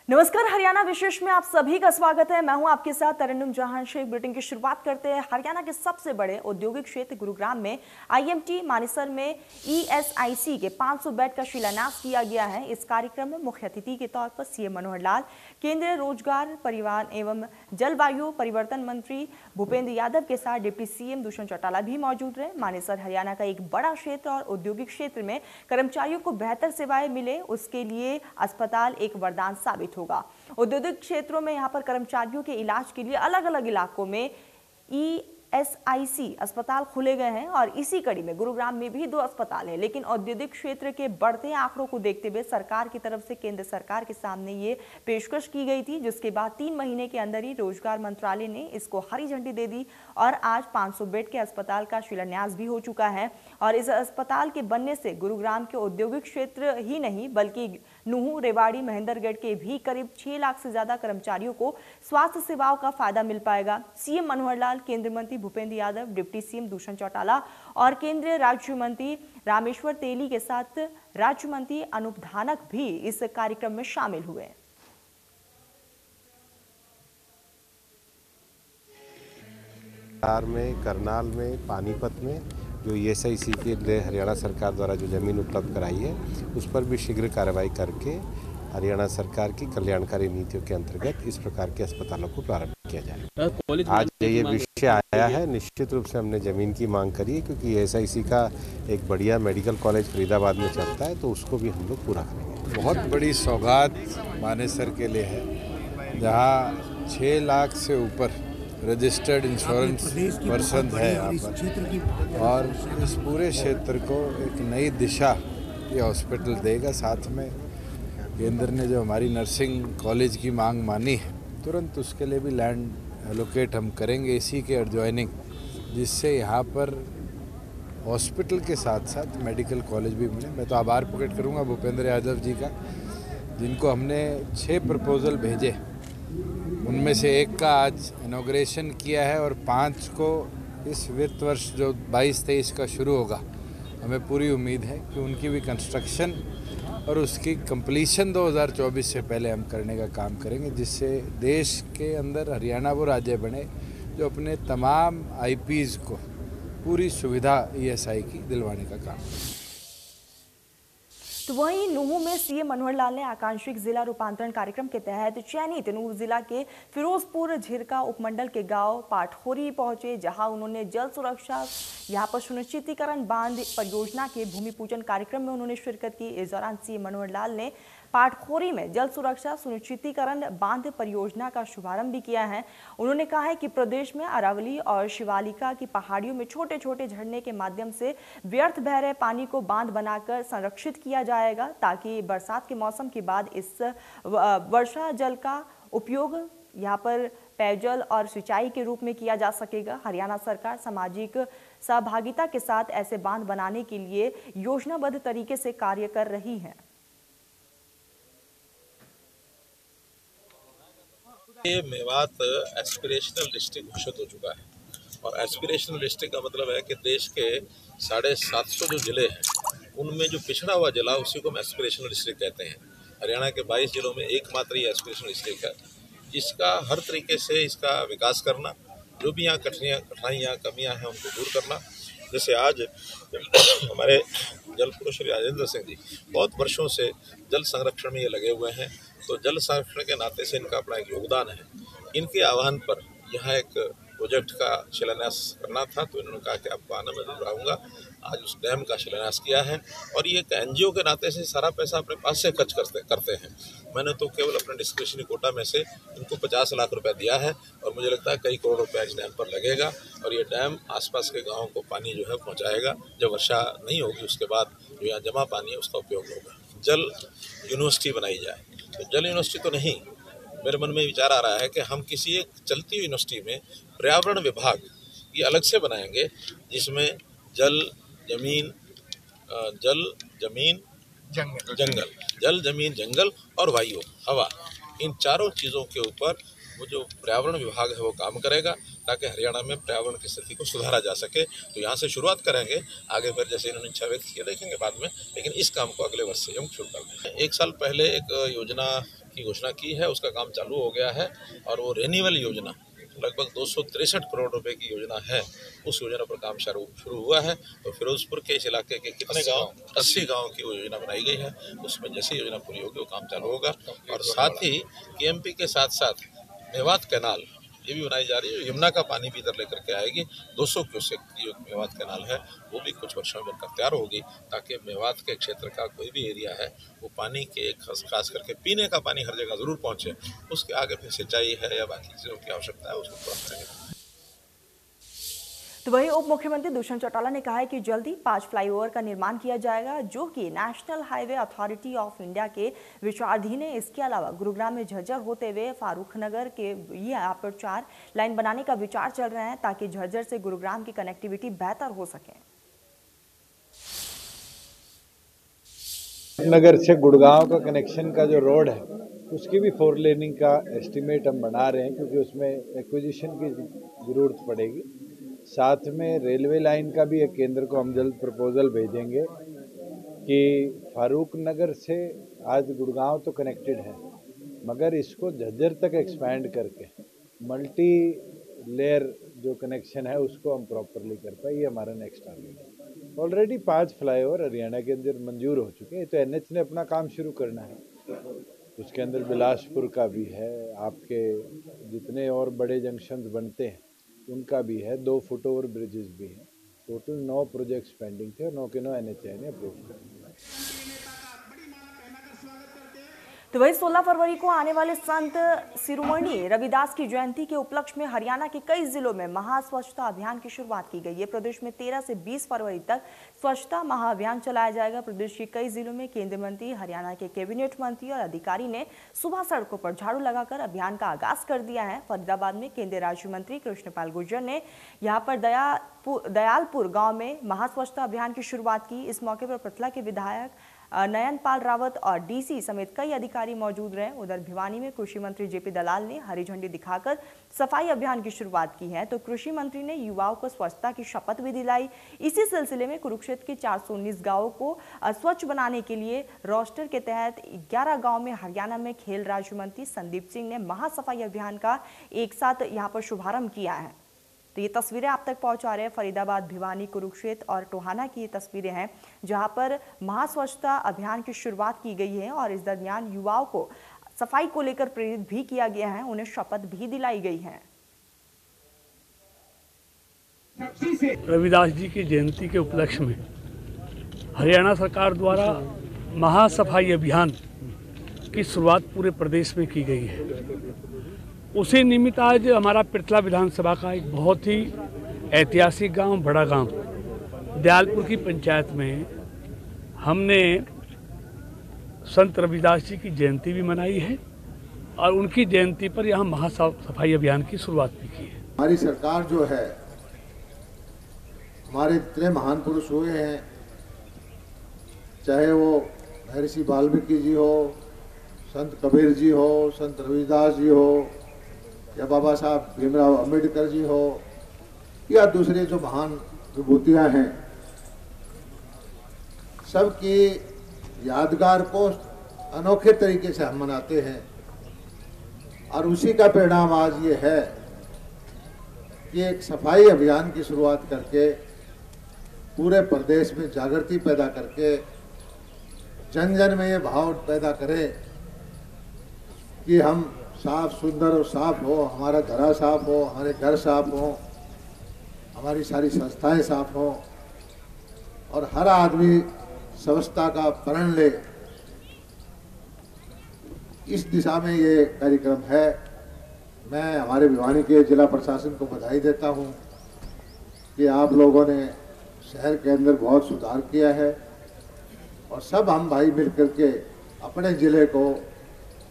नमस्कार, हरियाणा विशेष में आप सभी का स्वागत है। मैं हूं आपके साथ तरन्नुम जहां शेख। बुलेटिन की शुरुआत करते हैं। हरियाणा के सबसे बड़े औद्योगिक क्षेत्र गुरुग्राम में आईएमटी मानेसर में ईएसआईसी के 500 बेड का शिलान्यास किया गया है। इस कार्यक्रम में मुख्य अतिथि के तौर पर सीएम मनोहर लाल, केंद्रीय रोजगार, परिवहन एवं जलवायु परिवर्तन मंत्री भूपेंद्र यादव के साथ डिप्टी सीएम दुष्यंत चौटाला भी मौजूद रहे। मानेसर हरियाणा का एक बड़ा क्षेत्र और औद्योगिक क्षेत्र में कर्मचारियों को बेहतर सेवाएं मिले, उसके लिए अस्पताल एक वरदान साबित होगा। औद्योगिक क्षेत्रों में यहां पर कर्मचारियों के इलाज के लिए अलग अलग इलाकों में ईएसआईसी अस्पताल खुले गए हैं और इसी कड़ी में गुरुग्राम में भी 2 अस्पताल हैं। लेकिन औद्योगिक क्षेत्र के बढ़ते आंकड़ों को देखते हुए सरकार की तरफ से केंद्र सरकार के सामने ये पेशकश की गई थी, जिसके बाद 3 महीने के अंदर ही रोजगार मंत्रालय ने इसको हरी झंडी दे दी और आज 500 बेड के अस्पताल का शिलान्यास भी हो चुका है। और इस अस्पताल के बनने से गुरुग्राम के औद्योगिक क्षेत्र ही नहीं बल्कि नूहू, रेवाड़ी, महेंद्रगढ़ के भी करीब 6 लाख से ज्यादा कर्मचारियों को स्वास्थ्य सेवाओं का फायदा मिल पाएगा। सीएम मनोहर लाल, केंद्रीय मंत्री भूपेंद्र यादव, डिप्टी सीएम दुष्यंत चौटाला और केंद्रीय राज्य मंत्री रामेश्वर तेली के साथ राज्य मंत्री अनूप धानक भी इस कार्यक्रम में शामिल हुए। में करनाल में पानीपत में जो ईएसआईसी के लिए हरियाणा सरकार द्वारा जो ज़मीन उपलब्ध कराई है उस पर भी शीघ्र कार्रवाई करके हरियाणा सरकार की कल्याणकारी नीतियों के अंतर्गत इस प्रकार के अस्पतालों को प्रारंभ किया जाए। आज ये विषय आया है, निश्चित रूप से हमने ज़मीन की मांग करी है क्योंकि ईएसआईसी का एक बढ़िया मेडिकल कॉलेज फरीदाबाद में चलता है, तो उसको भी हम लोग पूरा करेंगे। बहुत बड़ी सौगात मानेसर के लिए है, जहाँ 6 लाख से ऊपर रजिस्टर्ड इंश्योरेंस पर्सन है यहाँ पर, और इस पूरे क्षेत्र को एक नई दिशा ये हॉस्पिटल देगा। साथ में केंद्र ने जो हमारी नर्सिंग कॉलेज की मांग मानी है, तुरंत उसके लिए भी लैंड एलोकेट हम करेंगे इसी के एडजॉइनिंग, जिससे यहाँ पर हॉस्पिटल के साथ साथ मेडिकल कॉलेज भी मिले। मैं तो आभार प्रकट करूँगा भूपेंद्र यादव जी का, जिनको हमने 6 प्रपोजल भेजे, उनमें से एक का आज इनॉग्रेशन किया है और 5 को इस वित्त वर्ष जो 22-23 का शुरू होगा, हमें पूरी उम्मीद है कि उनकी भी कंस्ट्रक्शन और उसकी कंप्लीशन 2024 से पहले हम करने का काम करेंगे, जिससे देश के अंदर हरियाणा वो राज्य बने जो अपने तमाम आईपीज़ को पूरी सुविधा ईएसआई की दिलवाने का काम करे। तो वहीं नूहू में सीएम मनोहर लाल ने आकांक्षित जिला रूपांतरण कार्यक्रम के तहत चयनित नूहू जिला के फिरोजपुर झिरका उपमंडल के गांव पाटखोरी पहुंचे, जहां उन्होंने जल सुरक्षा यहां पर सुनिश्चितीकरण बांध परियोजना के भूमि पूजन कार्यक्रम में उन्होंने शिरकत की। इस दौरान सीएम मनोहर लाल ने पाटखोरी में जल सुरक्षा सुनिश्चितीकरण बांध परियोजना का शुभारंभ भी किया है। उन्होंने कहा है कि प्रदेश में अरावली और शिवालिका की पहाड़ियों में छोटे छोटे झरने के माध्यम से व्यर्थ बह रहे पानी को बांध बनाकर संरक्षित किया जाएगा, ताकि बरसात के मौसम के बाद इस वर्षा जल का उपयोग यहाँ पर पेयजल और सिंचाई के रूप में किया जा सकेगा। हरियाणा सरकार सामाजिक सहभागिता के साथ ऐसे बांध बनाने के लिए योजनाबद्ध तरीके से कार्य कर रही है। ये मेवात एस्पिरेशनल डिस्ट्रिक्ट घोषित हो चुका है और एस्पिरेशनल डिस्ट्रिक्ट का मतलब है कि देश के 750 जो जिले हैं उनमें जो पिछड़ा हुआ जिला उसी को हम एस्पिरेशनल डिस्ट्रिक्ट कहते हैं। हरियाणा के 22 जिलों में एकमात्र ये एस्पिरेशनल डिस्ट्रिक्ट है, जिसका हर तरीके से इसका विकास करना, जो भी यहाँ कठिनाइयाँ कमियाँ हैं उनको दूर करना। जैसे आज हमारे जल पुरुष श्री राजेंद्र सिंह जी बहुत वर्षों से जल संरक्षण में ये लगे हुए हैं, तो जल संरक्षण के नाते से इनका अपना एक योगदान है। इनके आह्वान पर यहाँ एक प्रोजेक्ट का शिलान्यास करना था, तो इन्होंने कहा कि आपको आना, मैं जरूर आऊँगा। आज उस डैम का शिलान्यास किया है और ये एक एनजीओ के नाते से सारा पैसा अपने पास से खर्च करते हैं। मैंने तो केवल अपने डिस्क्रिशनरी कोटा में से इनको 50 लाख रुपए दिया है और मुझे लगता है कई करोड़ रुपया इस डैम पर लगेगा और ये डैम आसपास के गाँवों को पानी जो है पहुँचाएगा। जब वर्षा नहीं होगी उसके बाद जो यहाँ जमा पानी है उसका उपयोग होगा। जल यूनिवर्सिटी बनाई जाए, तो जल यूनिवर्सिटी तो नहीं, मेरे मन में विचार आ रहा है कि हम किसी एक चलती यूनिवर्सिटी में पर्यावरण विभाग ये अलग से बनाएंगे, जिसमें जल जमीन जंगल और वायु हवा, इन चारों चीज़ों के ऊपर वो जो पर्यावरण विभाग है वो काम करेगा, ताकि हरियाणा में पर्यावरण की स्थिति को सुधारा जा सके। तो यहाँ से शुरुआत करेंगे, आगे फिर जैसे इन्होंने इच्छा व्यक्त किया देखेंगे बाद में, लेकिन इस काम को अगले वर्ष से हम शुरू कर देंगे। 1 साल पहले एक योजना की घोषणा की है, उसका काम चालू हो गया है। और वो रेन्यूअल योजना लगभग 263 करोड़ रुपए की योजना है, उस योजना पर काम शुरू हुआ है। तो फिरोजपुर के इस इलाके के कितने गांव, 80 गांव की वो योजना बनाई गई है। उसमें जैसे योजना पूरी होगी वो काम चालू होगा। और साथ ही केएमपी के साथ साथ मेवात कैनाल ये भी बनाई जा रही है। यमुना का पानी भी इधर लेकर के आएगी। 200 क्यूसेक की मेवात कैनाल है, वो भी कुछ वर्षों में बनकर तैयार होगी, ताकि मेवात के क्षेत्र का कोई भी एरिया है वो पानी के खास करके पीने का पानी हर जगह जरूर पहुंचे। उसके आगे फिर सिंचाई है या बाकी चीज़ों की आवश्यकता है, उसको पूरा करेंगे। तो वहीं उप मुख्यमंत्री दुष्यंत चौटाला ने कहा है कि जल्दी 5 फ्लाईओवर का निर्माण किया जाएगा, जो कि national highway authority of India के विचाराधीन है। इसके अलावा गुरुग्राम में झज्जर होते हुए फारूक नगर के यहाँ पर 4 लाइन बनाने का विचार चल रहा है, ताकि झज्जर से गुरुग्राम की कनेक्टिविटी बेहतर हो सके। नगर से गुड़गांव का कनेक्शन का जो रोड है उसकी भी 4 लेनिंग का एस्टिमेट हम बना रहे हैं, क्योंकि उसमें एक्विजिशन की जरूरत पड़ेगी। साथ में रेलवे लाइन का भी एक केंद्र को हम जल्द प्रपोजल भेजेंगे कि फारूक नगर से आज गुड़गांव तो कनेक्टेड है, मगर इसको झज्जर तक एक्सपैंड करके मल्टी लेयर जो कनेक्शन है उसको हम प्रॉपरली कर पाए। ये हमारा नेक्स्ट टारगेट है। ऑलरेडी 5 फ्लाईओवर हरियाणा के अंदर मंजूर हो चुके हैं, तो एनएच ने अपना काम शुरू करना है। उसके अंदर बिलासपुर का भी है, आपके जितने और बड़े जंक्शंस बनते हैं उनका भी है, 2 फुट ओवर ब्रिजेस भी हैं। टोटल 9 प्रोजेक्ट्स पेंडिंग थे और 9 के 9 एनएचआई ने अप्रूव किया। तो वही 16 फरवरी को आने वाले संत शिरोमणि रविदास की जयंती के उपलक्ष्य में हरियाणा के कई जिलों में महास्वच्छता अभियान की शुरुआत की गई है। प्रदेश में 13 से 20 फरवरी तक स्वच्छता महाअभियान चलाया जाएगा। प्रदेश के कई जिलों में केंद्रीय मंत्री, हरियाणा के कैबिनेट मंत्री और अधिकारी ने सुबह सड़कों पर झाड़ू लगाकर अभियान का आगाज कर दिया है। फरीदाबाद में केंद्रीय राज्य मंत्री कृष्णपाल गुर्जर ने यहाँ पर दयालपुर गाँव में महास्वच्छता अभियान की शुरुआत की। इस मौके पर पृथला के विधायक नयनपाल रावत और डीसी समेत कई अधिकारी मौजूद रहे। उधर भिवानी में कृषि मंत्री जेपी दलाल ने हरी झंडी दिखाकर सफाई अभियान की शुरुआत की है, तो कृषि मंत्री ने युवाओं को स्वच्छता की शपथ भी दिलाई। इसी सिलसिले में कुरुक्षेत्र के 419 गांवों को स्वच्छ बनाने के लिए रोस्टर के तहत 11 गांव में हरियाणा में खेल राज्य मंत्री संदीप सिंह ने महासफाई अभियान का एक साथ यहां पर शुभारंभ किया है। तो ये तस्वीरें आप तक पहुंचा रहे हैं फरीदाबाद, भिवानी, कुरुक्षेत्र और टोहाना की ये तस्वीरें हैं, जहां पर महास्वच्छता अभियान की शुरुआत की गई है और इस दरमियान युवाओं को सफाई को लेकर प्रेरित भी किया गया है, उन्हें शपथ भी दिलाई गई है। रविदास जी की जयंती के उपलक्ष्य में हरियाणा सरकार द्वारा महासफाई अभियान की शुरुआत पूरे प्रदेश में की गई है। उसी निमित्त आज हमारा पृथला विधानसभा का एक बहुत ही ऐतिहासिक गांव, बड़ा गांव दयालपुर की पंचायत में हमने संत रविदास जी की जयंती भी मनाई है और उनकी जयंती पर यहाँ महासफाई अभियान की शुरुआत भी की है। हमारी सरकार जो है, हमारे इतने महान पुरुष हुए हैं, चाहे वो महर्षि वाल्मीकि जी हो, संत कबीर जी हो, संत रविदास जी हो, या बाबा साहब भीमराव अम्बेडकर जी हो, या दूसरे जो महान विभूतियाँ हैं, सबकी यादगार को अनोखे तरीके से हम मनाते हैं। और उसी का परिणाम आज ये है कि एक सफाई अभियान की शुरुआत करके पूरे प्रदेश में जागृति पैदा करके जन जन में ये भाव पैदा करें कि हम साफ, सुंदर और साफ हो, हमारा घरा साफ हो, हमारे घर साफ हो, हमारी सारी संस्थाएं साफ हो और हर आदमी स्वच्छता का प्रण ले। इस दिशा में ये कार्यक्रम है। मैं हमारे भिवानी के जिला प्रशासन को बधाई देता हूं कि आप लोगों ने शहर के अंदर बहुत सुधार किया है और सब हम भाई मिलकर के अपने जिले को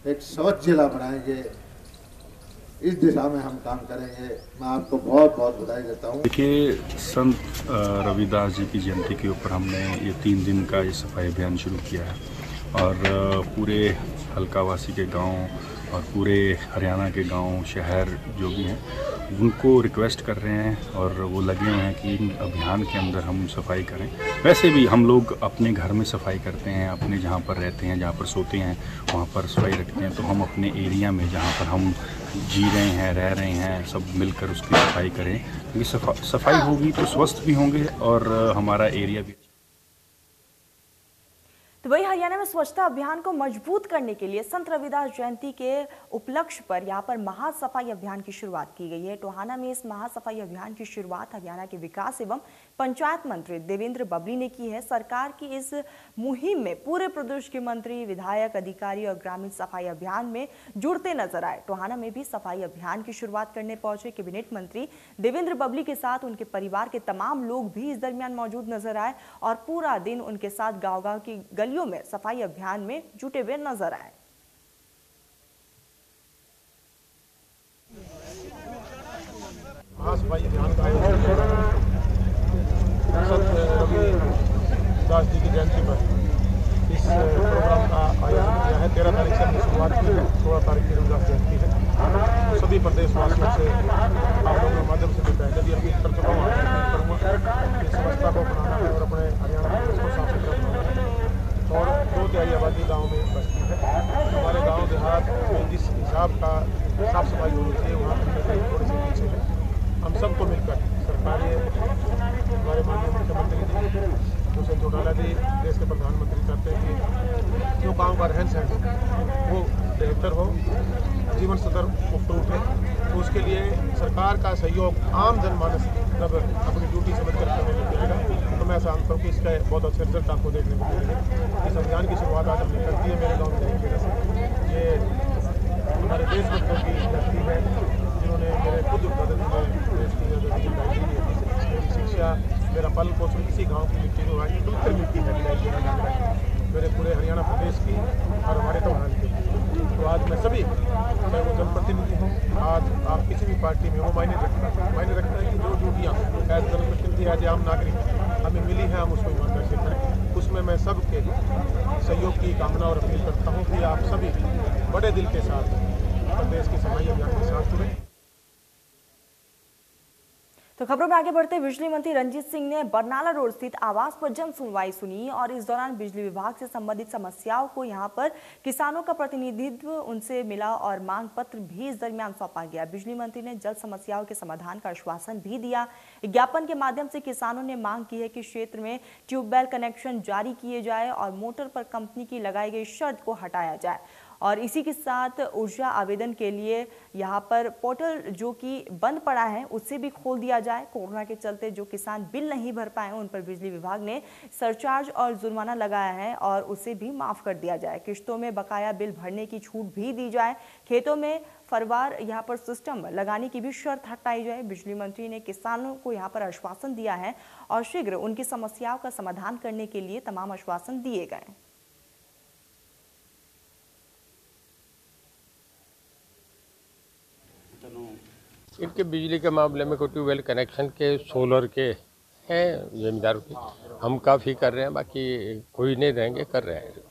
एक स्वच्छ जिला बनाएंगे। इस दिशा में हम काम करेंगे। मैं आपको बहुत बहुत बधाई देता हूँ। देखिए, संत रविदास जी की जयंती के ऊपर हमने ये 3 दिन का ये सफाई अभियान शुरू किया है और पूरे हल्कावासी के गांव और पूरे हरियाणा के गांव, शहर जो भी हैं उनको रिक्वेस्ट कर रहे हैं और वो लगे हुए हैं कि इन अभियान के अंदर हम सफाई करें। वैसे भी हम लोग अपने घर में सफाई करते हैं, अपने जहाँ पर रहते हैं, जहाँ पर सोते हैं वहाँ पर सफाई रखते हैं। तो हम अपने एरिया में जहाँ पर हम जी रहे हैं, रह रहे हैं, सब मिलकर उसकी सफाई करें, क्योंकि सफाई होगी तो स्वस्थ भी होंगे और हमारा एरिया भी। तो वही हरियाणा में स्वच्छता अभियान को मजबूत करने के लिए संत रविदास जयंती के उपलक्ष्य पर यहां पर महासफाई अभियान की शुरुआत की गई है। टोहाना में इस महासफाई अभियान की शुरुआत हरियाणा के विकास एवं पंचायत मंत्री देवेंद्र बबली ने की है। सरकार की इस मुहिम में पूरे प्रदेश के मंत्री, विधायक, अधिकारी और ग्रामीण सफाई अभियान में जुड़ते नजर आए। टोहाना में भी सफाई अभियान की शुरुआत करने पहुंचे कैबिनेट मंत्री देवेंद्र बबली के साथ उनके परिवार के तमाम लोग भी इस दरमियान मौजूद नजर आए और पूरा दिन उनके साथ गांव-गांव की गलियों में सफाई अभियान में जुटे हुए नजर आए। महासफाई अभियान का आयोजन संत रविदास जी की जयंती पर इस प्रोग्राम का आयोजन किया है। 13 तारीख से हमने शुरुआत की है, 16 तारीख की रविदास जयंती है। तो सभी प्रदेशवासियों से आप लोगों के माध्यम से मैं पहले भी अपील कर चुका हूँ, करूँगा कि स्वच्छता को अपनाना है और अपने हरियाणा प्रदेश को साफ सुथरा बनाना है। और 2/3 आबादी गाँव में बसती है। हमारे गाँव देहात में जिस हिसाब का साफ सफाई होनी चाहिए वहाँ कहीं थोड़ी सी पीछे है। हम सबको मिलकर सरकारी हमारे माननीय मुख्यमंत्री जी, दूसरे चौटाला जी, देश के प्रधानमंत्री चाहते हैं कि जो गाँव का रहन सहन वो बेहतर हो, जीवन स्तर मुक्त उठे। तो उसके लिए सरकार का सहयोग आम जनमानस जब अपनी ड्यूटी समझकर करने लग जाएगा तो मैं ऐसा आंकता हूँ कि इसका बहुत अच्छे रिजल्ट आपको देखने को मिलेंगे। इस अभियान की शुरुआत आज हमने कर दी है मेरे गाँव में खेड़ा से। ये हमारे देशभक्तों की धरती है जिन्होंने मेरे खुद बदल में देश की मेरी शिक्षा, मेरा पालन पोषण इसी गाँव की मिट्टी में हुआ है। पवित्र मिट्टी है मेरे पूरे हरियाणा प्रदेश की और हमारे त्योहार की। तो आज मैं सभी, चाहे वो जनप्रतिनिधि हों, आज आप किसी भी पार्टी में हो, मायने रखता है कि जो ड्यूटियाँ एज जनप्रतिनिधि, एज आम नागरिक हमें मिली है हम उसको ईमानदारी से करें। उसमें मैं सबके सहयोग की कामना और अपील करता हूँ कि आप सभी बड़े दिल के साथ प्रदेश की सफाई अभियान के साथ जुड़ें। तो खबरों में आगे बढ़ते बिजली मंत्री रंजीत सिंह ने बरनाला रोड स्थित आवास पर जन सुनवाई सुनी और इस दौरान बिजली विभाग से संबंधित समस्याओं को यहां पर किसानों का प्रतिनिधित्व उनसे मिला और मांग पत्र भी इस दरमियान सौंपा गया। बिजली मंत्री ने जल्द समस्याओं के समाधान का आश्वासन भी दिया। ज्ञापन के माध्यम से किसानों ने मांग की है कि क्षेत्र में ट्यूबवेल कनेक्शन जारी किए जाए और मोटर पर कंपनी की लगाई गई शर्त को हटाया जाए। और इसी के साथ ऊर्जा आवेदन के लिए यहाँ पर पोर्टल जो कि बंद पड़ा है उससे भी खोल दिया जाए। कोरोना के चलते जो किसान बिल नहीं भर पाए उन पर बिजली विभाग ने सरचार्ज और जुर्माना लगाया है और उसे भी माफ कर दिया जाए। किश्तों में बकाया बिल भरने की छूट भी दी जाए। खेतों में फरवार यहाँ पर सिस्टम लगाने की भी शर्त हटाई जाए। बिजली मंत्री ने किसानों को यहाँ पर आश्वासन दिया है और शीघ्र उनकी समस्याओं का समाधान करने के लिए तमाम आश्वासन दिए गए। इनके बिजली के मामले में कोई ट्यूबवेल कनेक्शन के, सोलर के हैं जमींदारों के, हम काफ़ी कर रहे हैं, बाकी कोई नहीं रहेंगे, कर रहे हैं।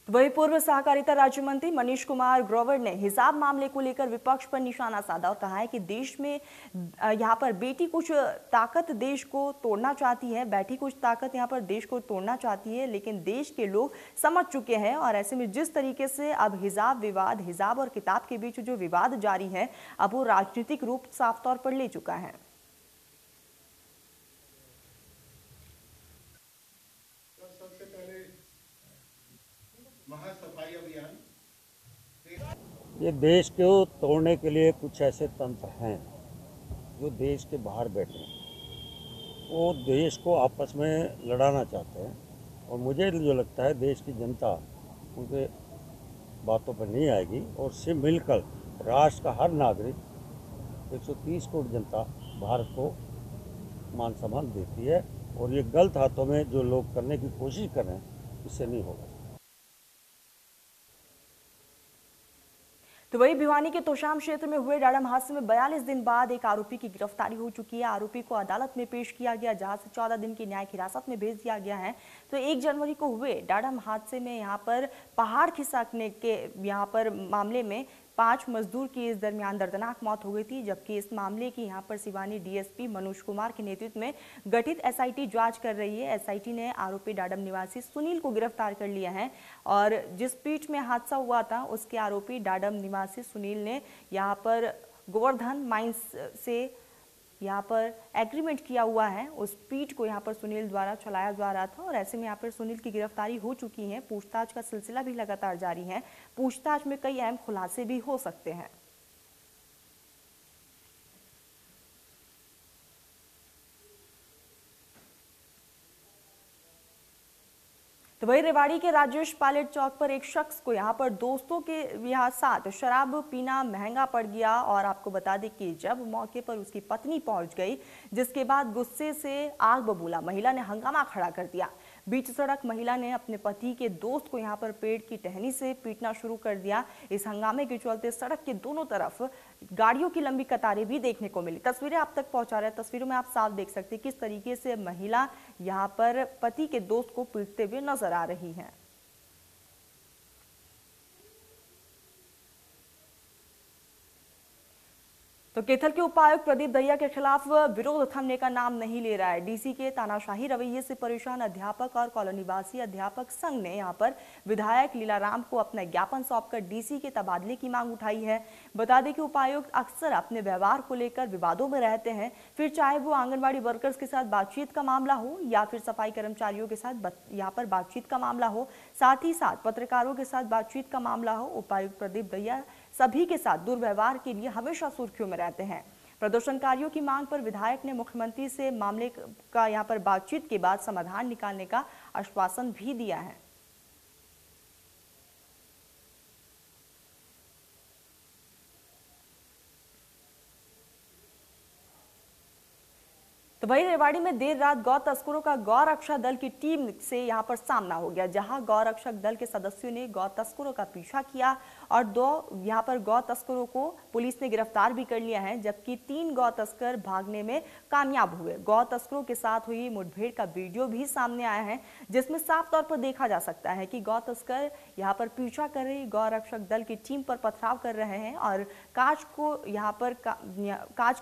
वही पूर्व सहकारिता राज्य मंत्री मनीष कुमार ग्रोवर ने हिसाब मामले को लेकर विपक्ष पर निशाना साधा और कहा है कि देश में यहाँ पर बैठी कुछ ताकत देश को तोड़ना चाहती है, यहाँ पर देश को तोड़ना चाहती है, लेकिन देश के लोग समझ चुके हैं। और ऐसे में जिस तरीके से अब हिसाब और किताब के बीच जो विवाद जारी है अब वो राजनीतिक रूप साफ तौर पर ले चुका है। ये देश को तोड़ने के लिए कुछ ऐसे तंत्र हैं जो देश के बाहर बैठे हैं, वो देश को आपस में लड़ाना चाहते हैं। और मुझे जो लगता है देश की जनता उनके बातों पर नहीं आएगी और सिर्फ मिलकर राष्ट्र का हर नागरिक 130 करोड़ जनता भारत को मान सम्मान देती है और ये गलत हाथों में जो लोग करने की कोशिश कर रहे हैं इससे नहीं होगा। तो वही भिवानी के तोशाम क्षेत्र में हुए डाडम हादसे में 42 दिन बाद एक आरोपी की गिरफ्तारी हो चुकी है। आरोपी को अदालत में पेश किया गया जहां से 14 दिन की न्यायिक हिरासत में भेज दिया गया है। तो 1 जनवरी को हुए डाडम हादसे में यहां पर पहाड़ खिसकने के मामले में 5 मजदूर की इस दरमियान दर्दनाक मौत हो गई थी, जबकि इस मामले की यहां पर सिवानी डीएसपी मनोज कुमार के नेतृत्व में गठित एसआईटी जांच कर रही है। एसआईटी ने आरोपी डाडम निवासी सुनील को गिरफ्तार कर लिया है और जिस पीट में हादसा हुआ था उसके आरोपी डाडम निवासी सुनील ने यहां पर गोवर्धन माइंस से यहाँ पर एग्रीमेंट किया हुआ है। उस पीट को यहाँ पर सुनील द्वारा चलाया जा रहा था और ऐसे में यहाँ पर सुनील की गिरफ्तारी हो चुकी है। पूछताछ का सिलसिला भी लगातार जारी है। पूछताछ में कई अहम खुलासे भी हो सकते हैं। तो वही रेवाड़ी के राजेश पायलट चौक पर एक शख्स को यहाँ पर दोस्तों के साथ शराब पीना महंगा पड़ गया और आपको बता दें कि जब मौके पर उसकी पत्नी पहुंच गई, जिसके बाद गुस्से से आग बबूला महिला ने हंगामा खड़ा कर दिया। बीच सड़क महिला ने अपने पति के दोस्त को यहाँ पर पेड़ की टहनी से पीटना शुरू कर दिया। इस हंगामे के चलते सड़क के दोनों तरफ गाड़ियों की लंबी कतारें भी देखने को मिली। तस्वीरें आप तक पहुंचा रहे हैं। तस्वीरों में आप साफ देख सकते हैं किस तरीके से महिला यहाँ पर पति के दोस्त को पीटते हुए नजर आ रही है। तो कैथल के उपायुक्त प्रदीप दहिया के खिलाफ विरोध थमने का नाम नहीं ले रहा है। डीसी के तानाशाही रवैये से परेशान अध्यापक और कॉलोनीवासी अध्यापक संघ ने यहां पर विधायक लीलाराम को अपना ज्ञापन सौंपकर डीसी के तबादले की मांग उठाई है। बता दें कि उपायुक्त अक्सर अपने व्यवहार को लेकर विवादों में रहते हैं, फिर चाहे वो आंगनबाड़ी वर्कर्स के साथ बातचीत का मामला हो या फिर सफाई कर्मचारियों के साथ यहाँ पर बातचीत का मामला हो, साथ ही साथ पत्रकारों के साथ बातचीत का मामला हो। उपायुक्त प्रदीप दहिया सभी के साथ दुर्व्यवहार के लिए हमेशा सुर्खियों में रहते हैं। प्रदर्शनकारियों की मांग पर विधायक ने मुख्यमंत्री से मामले का यहां पर बातचीत के बाद समाधान निकालने का आश्वासन भी दिया है। तो वही रेवाड़ी में देर रात गौ तस्करों का गौ रक्षा दल की टीम से यहां पर सामना हो गया, जहां गौ रक्षक दल के सदस्यों ने गौ तस्करों का पीछा किया और 2 यहां पर गौ तस्करों को पुलिस ने गिरफ्तार भी कर लिया है, जबकि 3 गौ तस्कर भागने में कामयाब हुए। गौ तस्करों के साथ हुई मुठभेड़ का वीडियो भी सामने आया है, जिसमें साफ तौर पर देखा जा सकता है कि गौ तस्कर यहां पर पीछा कर रही गौ रक्षक दल की टीम पर पथराव कर रहे हैं और कांच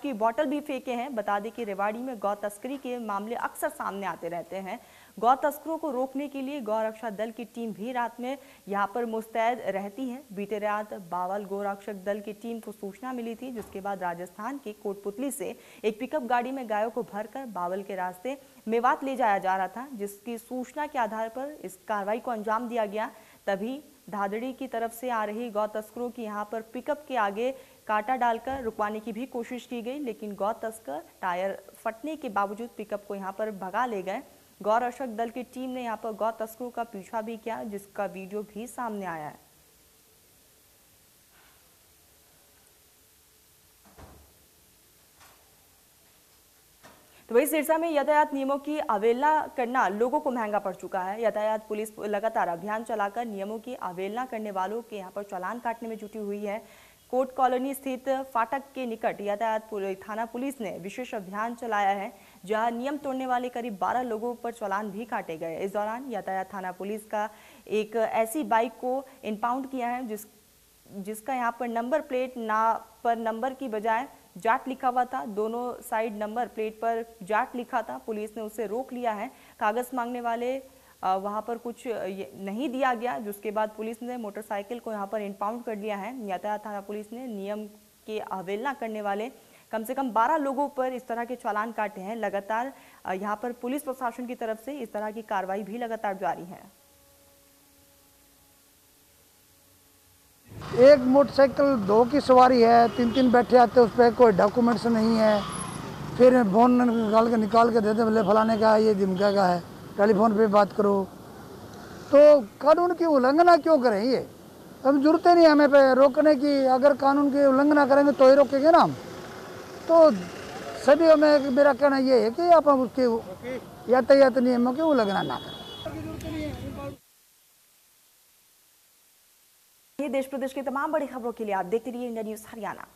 की बोतल भी फेंके हैं। बता दें कि रेवाड़ी में गौ तस्करी के मामले अक्सर सामने आते रहते हैं। गौ तस्करों को रोकने के लिए गौ रक्षा दल की टीम भी रात में यहां पर मुस्तैद रहती है। बीते रात बावल गौ रक्षक दल की टीम को सूचना मिली थी, जिसके बाद राजस्थान के कोटपुतली से एक पिकअप गाड़ी में गायों को भरकर बावल के रास्ते मेवात ले जाया जा रहा था, जिसकी सूचना के आधार पर इस कार्रवाई को अंजाम दिया गया। तभी धादड़ी की तरफ से आ रही गौ तस्करों की यहां पर पिकअप के आगे कांटा डालकर रुकवाने की भी कोशिश की गई, लेकिन गौ तस्कर टायर फटने के बावजूद पिकअप को यहां पर भगा ले गए। गौ रक्षक दल की टीम ने यहां पर गौ तस्करों का पीछा भी किया, जिसका वीडियो भी सामने आया है। तो वही सिरसा में यातायात नियमों की अवहेलना करना लोगों को महंगा पड़ चुका है। यातायात पुलिस लगातार अभियान चलाकर नियमों की अवहेलना करने वालों के यहां पर चालान काटने में जुटी हुई है। कोर्ट कॉलोनी स्थित फाटक के निकट यातायात थाना पुलिस ने विशेष अभियान चलाया है, जहां नियम तोड़ने वाले करीब 12 लोगों पर चालान भी काटे गए। इस दौरान यातायात थाना पुलिस का एक ऐसी बाइक को इनपाउंड किया है जिसका यहाँ पर नंबर प्लेट पर नंबर की बजाय जाट लिखा हुआ था। दोनों साइड नंबर प्लेट पर जाट लिखा था। पुलिस ने उसे रोक लिया है। कागज मांगने वाले वहां पर कुछ नहीं दिया गया, जिसके बाद पुलिस ने मोटरसाइकिल को यहां पर इनपाउंड कर लिया है। यातायात थाना पुलिस ने नियम के अवहेलना करने वाले कम से कम 12 लोगों पर इस तरह के चालान काटे हैं। लगातार यहां पर पुलिस प्रशासन की तरफ से इस तरह की कार्रवाई भी लगातार जारी है। एक मोटरसाइकिल 2 की सवारी है, 3 बैठे आते, उस पर कोई डॉक्यूमेंट्स नहीं है, फिर फोन निकाल के देते बोले फलाने का ये धमका का है, टेलीफोन पे बात करो। तो कानून की उल्लंघना क्यों करें? ये अब जरूरत नहीं हमें पे रोकने की। अगर कानून की उल्लंघना करेंगे तो ही रोकेंगे ना हम। तो सभी में मेरा कहना ये है कि आप उसके यातायात नियमों की उल्लंघना ना करें। देश प्रदेश की तमाम बड़ी खबरों के लिए आप देखते रहिए इंडिया न्यूज़ हरियाणा।